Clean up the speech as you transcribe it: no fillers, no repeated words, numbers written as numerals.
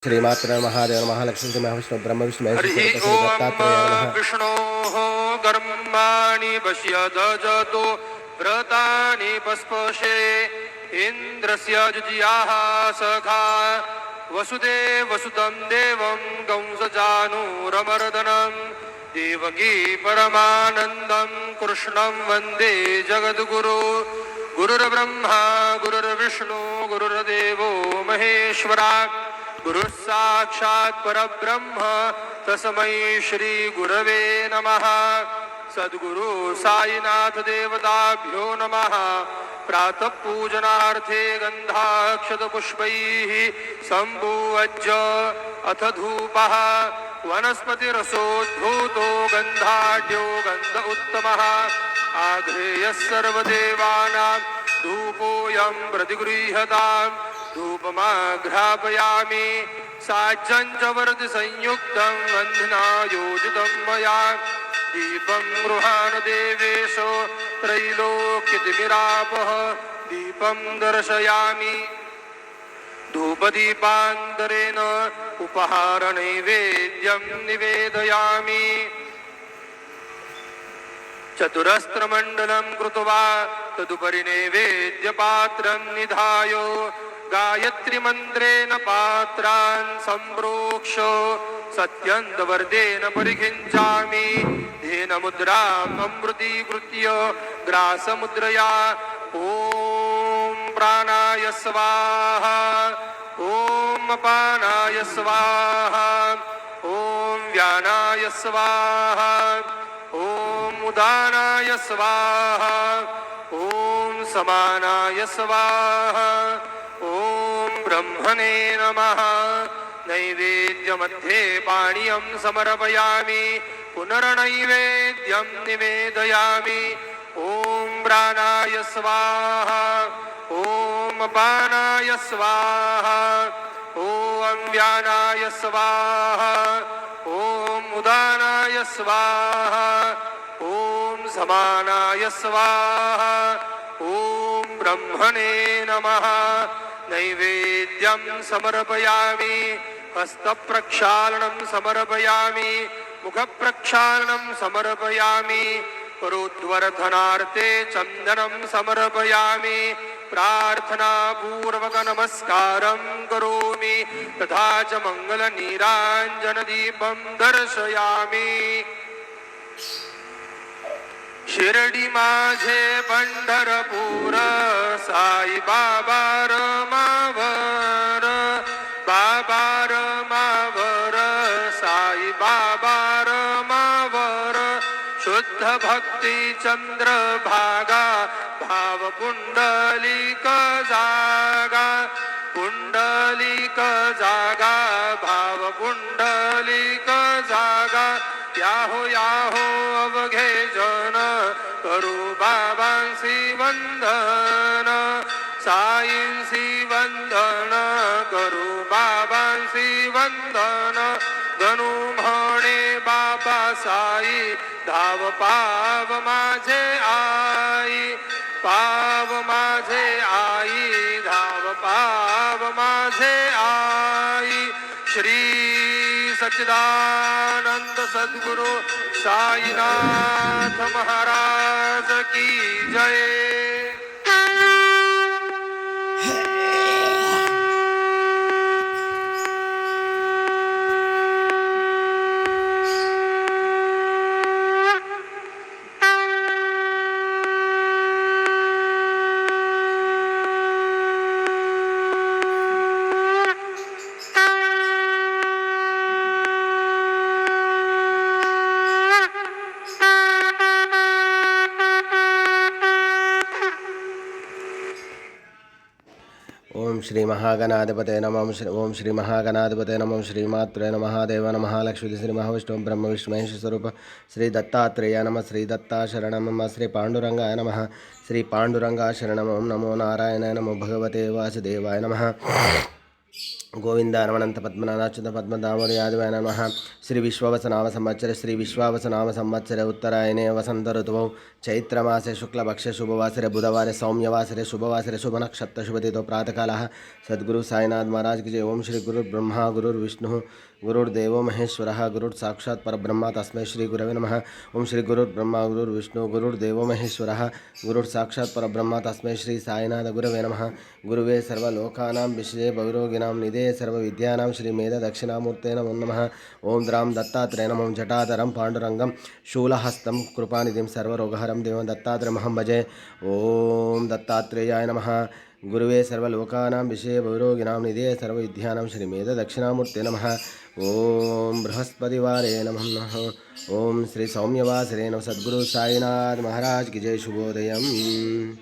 श्रीमात्र महादेव महालक्ष्मी महाविष्णु ब्रह्म विष्णु महेश हरि ओम विष्णो कर्माणि पश्यदजतो व्रतानि पस्पशे इन्द्रस्य जुजियाः सखा वसुदेवसुतं देवं कंसजानुरमर्दनं देवकी परमानन्दं कृष्णं वन्दे जगद्गुरु गुरुर्ब्रह्मा गुरुर्विष्णु गुरुर्देवो महेश्वरा गुरुः साक्षात् परब्रह्म तस्मै श्री गुरवे नमः। सद्गुरु साईनाथ देवताभ्यो नमः। प्रातः पूजनार्थे गन्धाक्षतपुष्पैः सम्पूज्य अथ धूपः वनस्पतिरसोद्भूतो गन्धाढ्यो गन्ध उत्तमः आघ्रेयः सर्वदेवानां धूपोऽयं प्रतिगृह्यताम् धूपमाघ्रापयामि साज्यं च वर्धि संयुक्तं वह्निना योजितं मया दीपं गृहाण देवेश त्रैलोक्यतिमिरापः दीपं दर्शयामि धूपदीपान्तरेण उपहारनैवेद्यं निवेदयामि चतुरस्त्रमण्डलं कृत्वा तदुपरि नैवेद्यपात्रं निधाय गायत्री मन्त्रेण पात्रान् सम्प्रोक्ष सत्यन्तवर्देन परिखिञ्चामि धेनमुद्राम् अमृतीकृत्य ग्रासमुद्रया ॐ प्राणाय स्वाहा ॐ अपानाय स्वाहा ॐ व्यानाय स्वाहा ॐ उदानाय स्वाहा ॐ समानाय स्वाहा ॐ ब्रह्मणे नमः। नैवेद्यमध्ये पानीयं समर्पयामि पुनर्नैवेद्यं निवेदयामि ॐ प्राणाय स्वाहा ॐ अपानाय स्वाहा ॐ व्यानाय स्वाहा ॐ उदानाय स्वाहा ॐ समानाय स्वाहा ॐ ब्रह्मणे नमः। नैवेद्यं समर्पयामि हस्तप्रक्षालनं समर्पयामि मुखप्रक्षालनं समर्पयामि करोद्वर्धनार्थे चन्दनं समर्पयामि प्रार्थनापूर्वक नमस्कारं करोमि तथा च मङ्गलनीराञ्जनदीपं दर्शयामि। शिर्डी माझे पंढरपूर साई बाबा रमावर बाबा रमावर साई बाबा रमावर शुद्ध भक्ती चंद्रभागा भाव पुंडलिक जागा पुंडलिक जागा भाव पुंडलिक जागा याहो याहो अवघे जन करू बाबांसी वंदन साईंसी वंदन करू बाबांसी वंदन गणू म्हणे बाबा साई धाव पाव माझे आई पाव माझे आई धाव पाव माझे आई। श्री सच्चिदानंद सद्गुरु साईनाथ महाराज की जय। ओम श्री महागणाधिपते नमः ओम श्री महागणाधिपते नमः श्रीमात्रे नमः महादेव नमः लक्ष्मी श्री महाविष्णु ब्रह्म विष्णु महेश स्वरूप श्री दत्तात्रेय नमः श्री दत्ता शरणं मम श्री पांडुरंगाय नमः श्री पांडुरंगा शरणं नमो नारायणाय नमो भगवते वासुदेवाय नमः। గోవింద రమణంత పద్మనాభాచ్యుత పద్మదామోదయాదివాయ నమః. శ్రీ విశ్వావసనామ సంవత్సర శ్రీ విశ్వావసనామ సంవత్సర ఉత్తరాయణే వసంత ఋతువౌ చైత్రమాసే శుక్లపక్షే శుభవాసరే బుధవారే సౌమ్యవాసరే శుభవాసరే శుభనక్షత్ర శుభతిథో ప్రాతకాలः. సద్గురు సాయినాథ్ महाराज की जय. ओम श्री गुरुर्ब्रह्मा गुरुर्विष्णुः गुरुर्देवो महेश्वरः गुरुर्साक्षात् परब्रह्म तस्मै श्री गुरवे नमः. ओम श्री गुरुर्ब्रह्मा गुरुर्विष्णुः गुरुर्देवो महेश्वरः गुरुर्साक्षात् परब्रह्म तस्मै श्री साईनाथ गुरवे नमः. गुरुवे सर्वलोकानां विषये भवरोगिणां निधे सर्वविद्यानां श्रीमेध दक्षिणामूर्ते नमो नमः. ओम द्रां दत्तात्रेय नमो जटाधरं पाण्डुरङ्गं शूलहस्तं कृपानिधिं सर्वरोगहरं देवं दत्तात्रेयमहं भजे. ओम दत्तात्रेयाय नमः. गुरुवे सर्वलोकानां विषये भवरोगिणां निधे सर्वविद्यानां श्रीमेध दक्षिणामूर्ते नमः. ओम बृहस्पतिवारे नमः. ओम श्री सौम्यवासरे नमः. सद्गुरु साईनाथ महाराज की जय. शुभोदयम्.